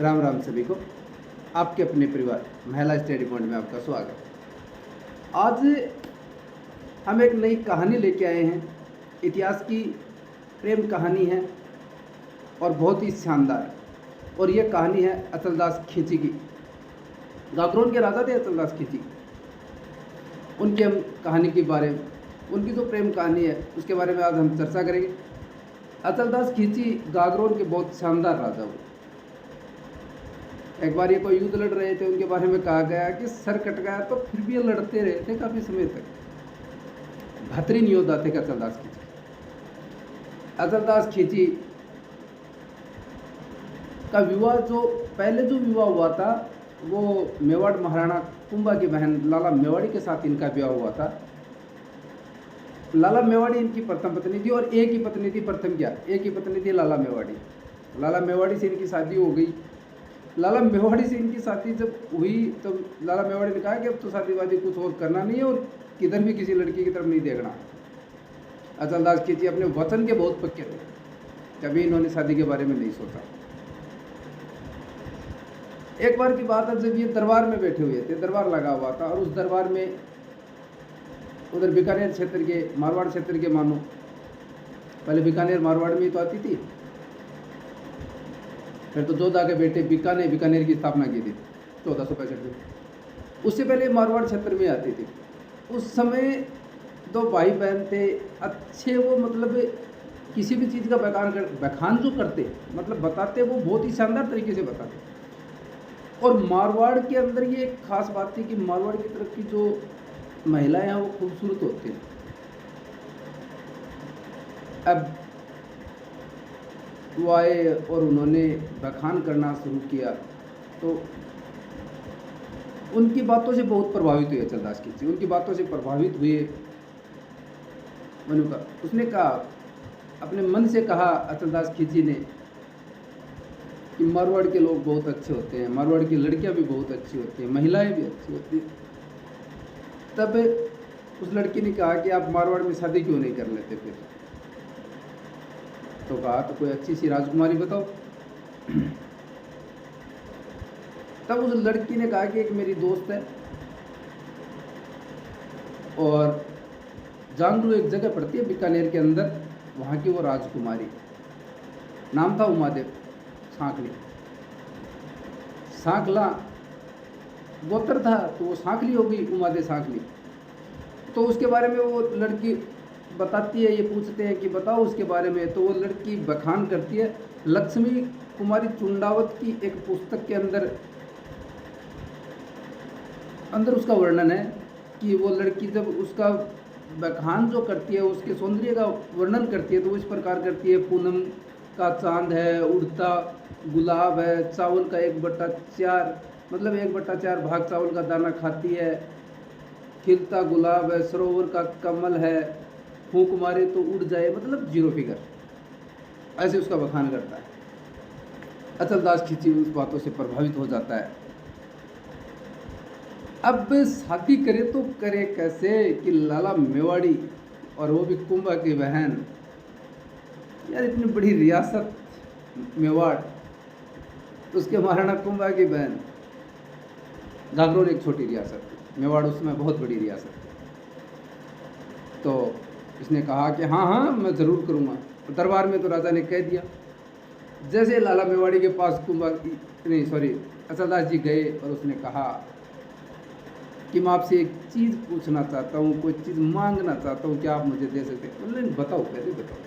राम राम सभी को। आपके अपने परिवार महिला स्टडी पॉइंट में आपका स्वागत। आज हम एक नई कहानी लेके आए हैं। इतिहास की प्रेम कहानी है और बहुत ही शानदार। और ये कहानी है अचलदास खींची की। गागरोन के राजा थे अचलदास खींची। उनकी हम कहानी के बारे में, उनकी जो प्रेम कहानी है उसके बारे में आज हम चर्चा करेंगे। अचलदास खींची गागरोन के बहुत शानदार राजा हुए। एक बार ये कोई युद्ध लड़ रहे थे, उनके बारे में कहा गया कि सर कट गया तो फिर भी ये लड़ते रहे थे काफ़ी समय तक। बेहतरीन योद्धा थे अचलदास खींची। अचलदास खींची का विवाह जो विवाह हुआ था वो मेवाड़ महाराणा कुंभा की बहन लाला मेवाड़ी के साथ इनका विवाह हुआ था। लाला मेवाड़ी इनकी प्रथम पत्नी थी और एक ही पत्नी थी। एक ही पत्नी थी लाला मेवाड़ी। लाला मेवाड़ी से इनकी शादी हो गई। लाला मेवाड़ी से इनकी शादी जब हुई तो लाला मेवाड़ी ने कहा कि अब तो शादी वादी कुछ और करना नहीं है और किधर भी किसी लड़की की तरफ नहीं देखना। अचलदास खींची अपने वचन के बहुत पक्के थे, कभी इन्होंने शादी के बारे में नहीं सोचा। एक बार की बात है जब ये दरबार में बैठे हुए थे, दरबार लगा हुआ था और उस दरबार में उधर बीकानेर क्षेत्र के, मारवाड़ क्षेत्र के मानो, पहले बीकानेर मारवाड़ में ही तो आती थी, फिर तो जोधा के बेटे बीकानेर की स्थापना की थी 1465 में। उससे पहले मारवाड़ क्षेत्र में आती थी। उस समय दो भाई बहन थे अच्छे, वो मतलब किसी भी चीज़ का बखान जो करते, मतलब बताते, वो बहुत ही शानदार तरीके से बताते। और मारवाड़ के अंदर ये एक खास बात थी कि मारवाड़ की तरफ की जो महिलाएं हैं वो खूबसूरत होती हैं। अब वो आए और उन्होंने बखान करना शुरू किया तो उनकी बातों से बहुत प्रभावित हुए अचलदास खींची। उनकी बातों से प्रभावित हुए उसने कहा, अपने मन से कहा अचलदास खींची ने कि मारवाड़ के लोग बहुत अच्छे होते हैं, मारवाड़ की लड़कियां भी बहुत अच्छी होती हैं, महिलाएं भी अच्छी होती हैं। तब उस लड़की ने कहा कि आप मारवाड़ में शादी क्यों नहीं कर लेते फिर? तो कहा तो कोई अच्छी सी राजकुमारी बताओ। तब उस लड़की ने कहा कि एक मेरी दोस्त है और जांगलू एक जगह पड़ती है बीकानेर के अंदर, वहाँ की वो राजकुमारी, नाम था उमादेव सांकली। सांकला गोत्र था तो वो सांकली हो गई, उमादेव सांकली। तो उसके बारे में वो लड़की बताती है, ये पूछते हैं कि बताओ उसके बारे में, तो वो लड़की बखान करती है। लक्ष्मी कुमारी चुंडावत की एक पुस्तक के अंदर उसका वर्णन है कि वो लड़की जब उसका बखान जो करती है, उसके सौंदर्य का वर्णन करती है तो वो इस प्रकार करती है, पूनम का चांद है, उड़ता गुलाब है, चावल का 1/4 मतलब 1/4 भाग चावल का दाना खाती है, खिलता गुलाब है, सरोवर का कमल है, फूंक मारे तो उड़ जाए, मतलब 0 फिगर। ऐसे उसका बखान करता है। अचलदास खींची उस बातों से प्रभावित हो जाता है। अब शादी करे तो करे कैसे कि लाला मेवाड़ी और वो भी कुंभा की बहन, यार इतनी बड़ी रियासत मेवाड़, उसके महाराणा कुंभा की बहन। गागरोन एक छोटी रियासत, मेवाड़ उसमें बहुत बड़ी रियासत। तो इसने कहा कि हाँ मैं ज़रूर करूँगा। दरबार में तो राजा ने कह दिया। जैसे लाला मेवाड़ी के पास अचलदास जी गए और उसने कहा कि मैं आपसे एक चीज़ पूछना चाहता हूँ, कोई चीज़ मांगना चाहता हूँ, क्या आप मुझे दे सकते हैं? बोले बताओ, पहले बताओ।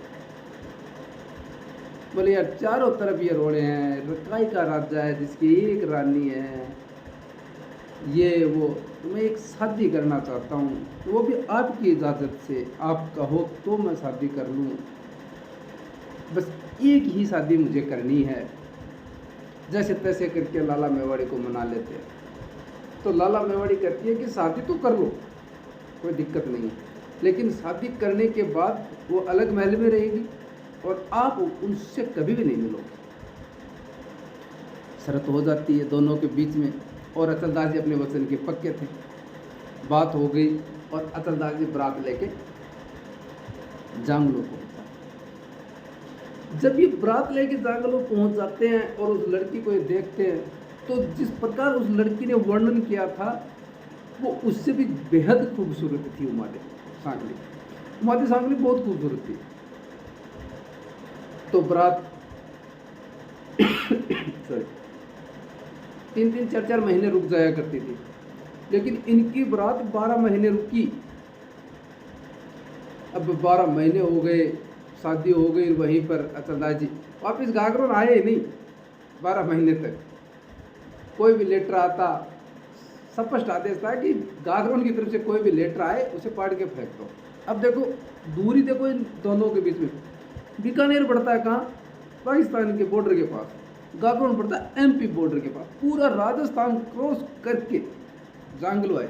बोले यार चारों तरफ ये रोड़े हैं, रकाई का राजा है जिसकी एक रानी है, ये वो, तो मैं एक शादी करना चाहता हूँ, वो भी आपकी इजाज़त से, आप कहो तो मैं शादी कर लूँ। बस एक ही शादी मुझे करनी है। जैसे तैसे करके लाला मेवाड़ी को मना लेते हैं। तो लाला मेवाड़ी कहती है कि शादी तो कर लो, कोई दिक्कत नहीं है, लेकिन शादी करने के बाद वो अलग महल में रहेगी और आप उनसे कभी भी नहीं मिलोगे। शर्त हो जाती है दोनों के बीच में और अचलदास जी अपने वचन के पक्के थे। बात हो गई और अचलदास जी बरात लेके जांगलू को जब ये बारात लेके जागलो पहुंच जाते हैं और उस लड़की को ये देखते हैं, तो जिस प्रकार उस लड़की ने वर्णन किया था वो उससे भी बेहद खूबसूरत थी। उमादे सांगली बहुत खूबसूरत थी। तो बारात सॉरी 3-3 4-4 महीने रुक जाया करती थी, लेकिन इनकी बारात 12 महीने रुकी। अब 12 महीने हो गए, शादी हो गई वहीं पर। अचलदास जी वापिस गागरोन आए ही नहीं 12 महीने तक। कोई भी लेटर आता, स्पष्ट आदेश था कि गागरोन की तरफ से कोई भी लेटर आए उसे पाड़ के फेंक दो। अब देखो दूरी देखो इन दोनों के बीच में। बीकानेर पड़ता है कहाँ? पाकिस्तान के बॉर्डर के पास। गागरोन पड़ता है MP बॉर्डर के पास। पूरा राजस्थान क्रॉस करके जांगलो आए।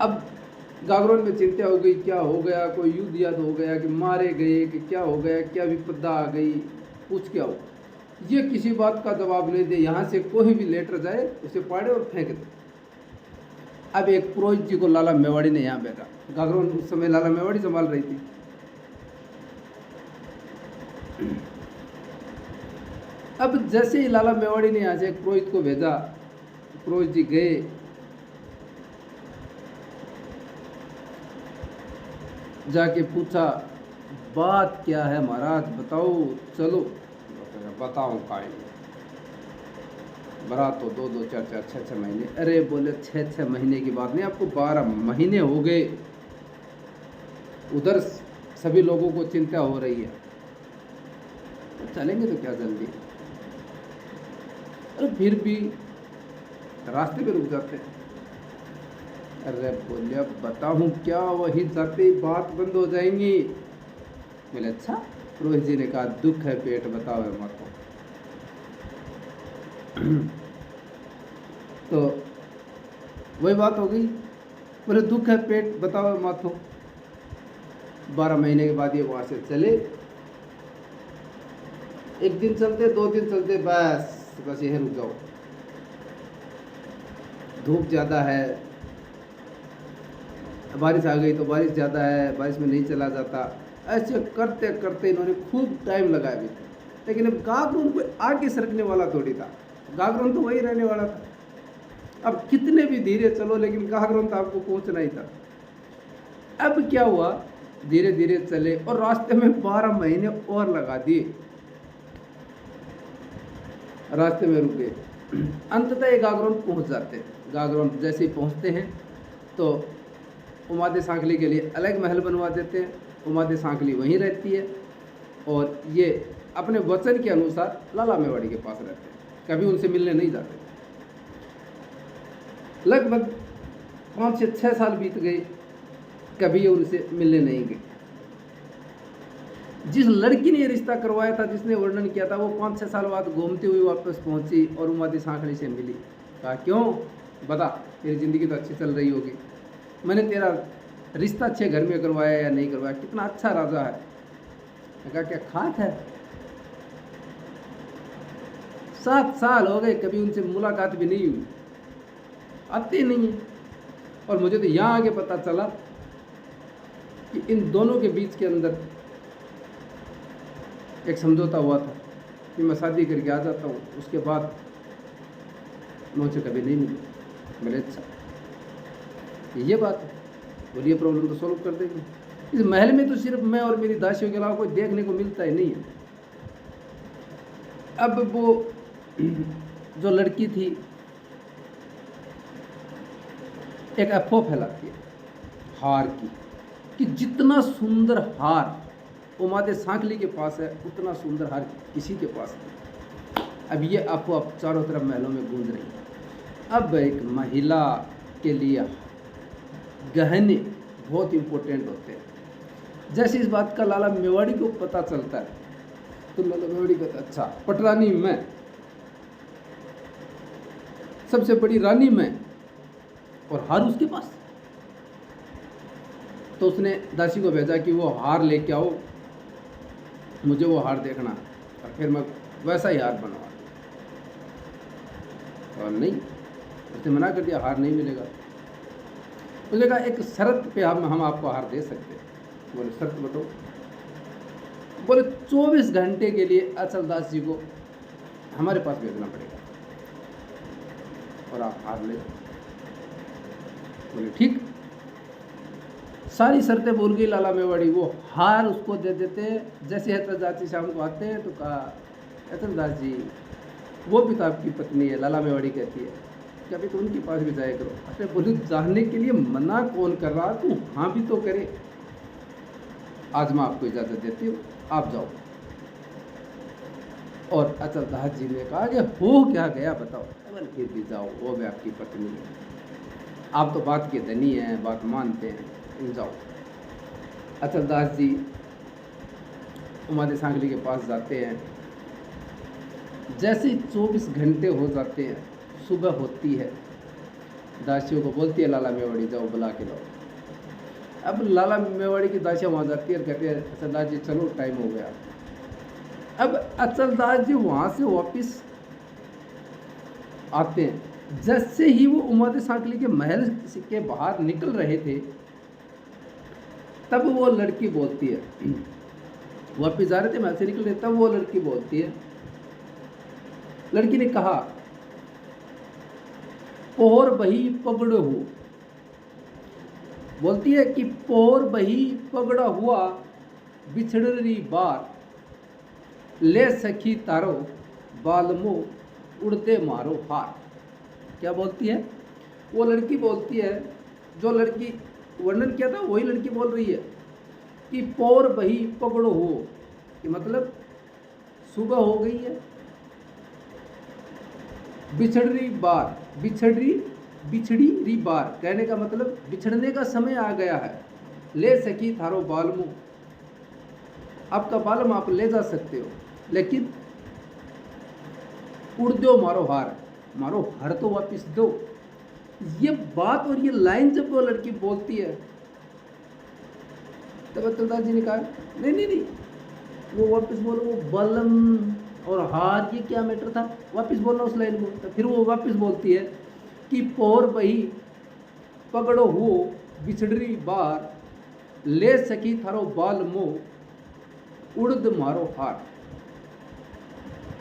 अब गागरोन में चिंता हो गई, क्या हो गया, कोई युद्ध याद हो गया कि मारे गए कि क्या हो गया, क्या विपदा आ गई, कुछ क्या हो। ये किसी बात का जवाब नहीं दे, यहाँ से कोई भी लेटर जाए उसे पाड़े और फेंक दे। अब एक पुरोहित जी को लाला मेवाड़ी ने यहाँ भेजा। गागरोन उस समय लाला मेवाड़ी संभाल रही थी। अब जैसे ही लाला मेवाड़ी ने यहाँ से एक पुरोहित को भेजा, पुरोहित जी गए, जाके पूछा बात क्या है महाराज, बताओ। चलो बताओ काई बारात तो 2-2 4-4 6-6 महीने। अरे बोले 6-6 महीने की बात नहीं, आपको 12 महीने हो गए। उधर सभी लोगों को चिंता हो रही है, तो चलेंगे तो क्या जल्दी। अरे फिर भी रास्ते पे रुक जाते हैं। अरे बोले अब बताऊँ क्या, वही जाते ही बात बंद हो जाएंगी। बोले अच्छा। रोहित जी ने कहा दुख है पेट बताओ है मत। तो वही बात हो गई। बोले दुख है पेट बताओ मत हो। 12 महीने के बाद ये वहाँ से चले। एक दिन चलते, 2 दिन चलते, बस यहीं रुक जाओ। धूप ज़्यादा है, बारिश आ गई तो बारिश ज़्यादा है, बारिश में नहीं चला जाता। ऐसे करते करते इन्होंने खूब टाइम लगाया भी। लेकिन अब गागरोन को आगे सरकने वाला थोड़ी था, गागरोन तो वही रहने वाला था। अब कितने भी धीरे चलो, लेकिन गागरोन तो आपको पहुंचना ही था। अब क्या हुआ, धीरे धीरे चले और रास्ते में 12 महीने और लगा दिए, रास्ते में रुके। अंततः ये गागरोन पहुंच जाते हैं। गागरोन जैसे ही पहुंचते हैं तो उमादे सांकली के लिए अलग महल बनवा देते हैं। उमादे सांकली वहीं रहती है और ये अपने वचन के अनुसार लाला मेवाड़ी के पास रहते हैं, कभी उनसे मिलने नहीं जाते। लगभग 5 से 6 साल बीत गए, कभी ये उनसे मिलने नहीं गए। जिस लड़की ने ये रिश्ता करवाया था, जिसने वर्णन किया था, वो 5-6 साल बाद घूमती हुई वापस पहुंची और उमादे सांकली से मिली। कहा क्यों, बता, तेरी ज़िंदगी तो अच्छी चल रही होगी, मैंने तेरा रिश्ता अच्छे घर में करवाया या नहीं करवाया, कितना अच्छा राजा है। कहा क्या खाक है, 7 साल हो गए, कभी उनसे मुलाकात भी नहीं हुई, आते नहीं है। और मुझे तो यहाँ आगे पता चला कि इन दोनों के बीच के अंदर एक समझौता हुआ था कि मैं शादी करके आ जाता हूँ, उसके बाद मुझसे कभी नहीं मिली। मेरे अच्छा ये बात है, और ये प्रॉब्लम तो सॉल्व कर देगी। इस महल में तो सिर्फ मैं और मेरी दासियों के अलावा कोई देखने को मिलता ही नहीं है। अब वो जो लड़की थी एक अफवाह फैलाती है हार की, कि जितना सुंदर हार उमादे सांकली के पास है, उतना सुंदर हार किसी के पास नहीं। अब ये अफवाह चारों तरफ महलों में गूंज रही है। अब एक महिला के लिए गहने बहुत इम्पोर्टेंट होते हैं। जैसे इस बात का लाला मेवाड़ी को पता चलता है तो लाला मेवाड़ी कहता अच्छा, पटरानी मैं, सबसे बड़ी रानी मैं, और हार उसके पास। तो उसने दासी को भेजा कि वो हार लेके आओ, मुझे वो हार देखना, और फिर मैं वैसा ही हार बनवा। और नहीं, उसने मना कर दिया, हार नहीं मिलेगा। उसने कहा एक शर्त पे हम आपको हार दे सकते हैं। बोले शर्त बताओ। बोले 24 घंटे के लिए अचलदास जी को हमारे पास भेजना पड़ेगा और आप हार ले। बोले ठीक। सारी शर्तें बोल गई लाला मेवाड़ी, वो हार उसको दे देते। जैसे अचलदास जी शाम को आते हैं तो कहा, अचलदास जी वो भी तो आपकी पत्नी है। लाला मेवाड़ी कहती है कि अभी तो उनके पास भी जाया करो। अरे बोले जाने के लिए मना कौन कर रहा, तू हाँ भी तो करे। आज मैं आपको इजाज़त देती हूँ, आप जाओ। और अचलदास जी ने कहा कि हो क्या गया बताओ। अगर फिर भी जाओ, वो भी आपकी पत्नी है, आप तो बात के धनी हैं, बात मानते हैं, जाओ। अचलदास जी उमादे सांगली के पास जाते हैं। जैसे 24 घंटे हो जाते हैं, सुबह होती है, दासियों को बोलती है लाला मेवाड़ी जाओ बुला के लाओ। अब लाला मेवाड़ी की दासियाँ वहाँ जाती है और कहते हैं अचलदास जी चलो टाइम हो गया। अब अचलदास जी वहाँ से वापस आते हैं। जैसे ही वो उमादे सांकली के महल के बाहर निकल रहे थे, तब वो लड़की बोलती है, वापस जा रहे थे महल से निकल रहे, तब वो लड़की बोलती है, लड़की ने कहा पोहर बही पगड़ो हो। बोलती है कि पोहर बही पगड़ा हुआ बिछड़ी बार, ले सखी तारो बालमो उड़ते मारो हार। क्या बोलती है वो लड़की? बोलती है, जो लड़की वर्णन किया था वही लड़की बोल रही है कि पोर बही पकड़ो हो, कि मतलब सुबह हो गई है, बिछड़ी बार, बिछड़ी बार कहने का मतलब बिछड़ने का समय आ गया है। ले सकी थारो बालमो, आपका बालम आप ले जा सकते हो, लेकिन उड़ दो मारो हार, मारो हर तो वापिस दो। ये बात और ये लाइन जब वो लड़की बोलती है, तब अचलदास जी ने कहा नहीं नहीं नहीं, वो वापस बोलो, वो बलम और हार ये क्या मैटर था, वापस बोलना उस लाइन को। तो फिर वो वापस बोलती है कि पोर बही पकड़ो हो बिछड़ी बार, ले सकी थारो बाल मोह उड़द मारो हार,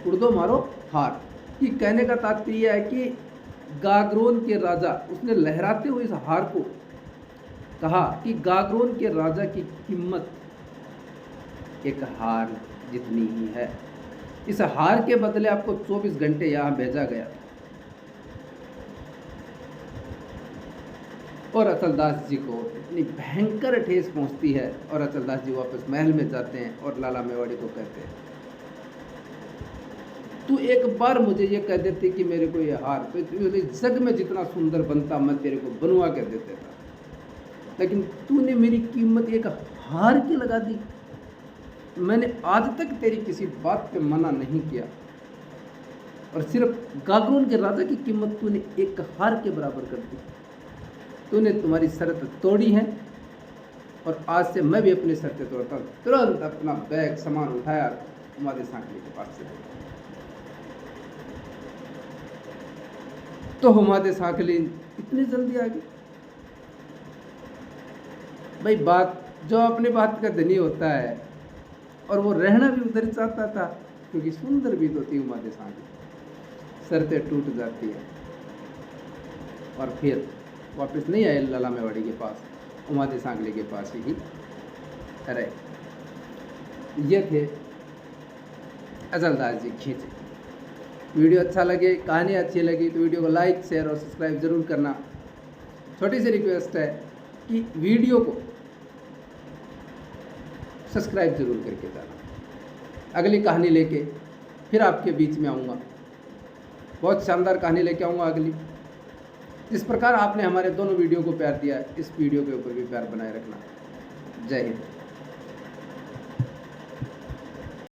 उड़दो मारो हार। कि कहने का तात्पर्य है कि गागरोन के राजा, उसने लहराते हुए इस हार को कहा कि गागरोन के राजा की कीमत एक हार जितनी ही है। इस हार के बदले आपको 24 घंटे यहाँ भेजा गया। और अचलदास जी को इतनी भयंकर ठेस पहुँचती है और अचलदास जी वापस महल में जाते हैं और लाला मेवाड़ी को कहते हैं, तू एक बार मुझे ये कह देती कि मेरे को ये हार, तो जग में जितना सुंदर बनता मैं तेरे को बनवा कर देता था, लेकिन तूने मेरी कीमत एक हार की लगा दी। मैंने आज तक तेरी किसी बात पे मना नहीं किया, और सिर्फ गागरोन के राजा की कीमत तूने एक हार के बराबर कर दी। तूने तुम्हारी शर्त तोड़ी है, और आज से मैं भी अपनी शर्तें तोड़ता हूँ। तुरंत अपना बैग सामान उठाया, उमादे सांकली के पास से। तो उमादे सांकली इतनी जल्दी आ गई। भाई बात, जो अपनी बात का धनी होता है, और वो रहना भी उधर चाहता था, क्योंकि सुंदर भी तो थी उमादे सांकली। शर्तें टूट जाती है और फिर वापस नहीं आए लाला मेवाड़ी के पास, उमादे सांकली के पास ही रहे। ये थे अचलदास जी खींचे। वीडियो अच्छा लगे, कहानी अच्छी लगी तो वीडियो को लाइक, शेयर और सब्सक्राइब जरूर करना। छोटी सी रिक्वेस्ट है कि वीडियो को सब्सक्राइब जरूर करके जाना। अगली कहानी लेके फिर आपके बीच में आऊँगा, बहुत शानदार कहानी लेके आऊँगा अगली। जिस प्रकार आपने हमारे दोनों वीडियो को प्यार दिया, इस वीडियो के ऊपर भी प्यार बनाए रखना। जय हिंद।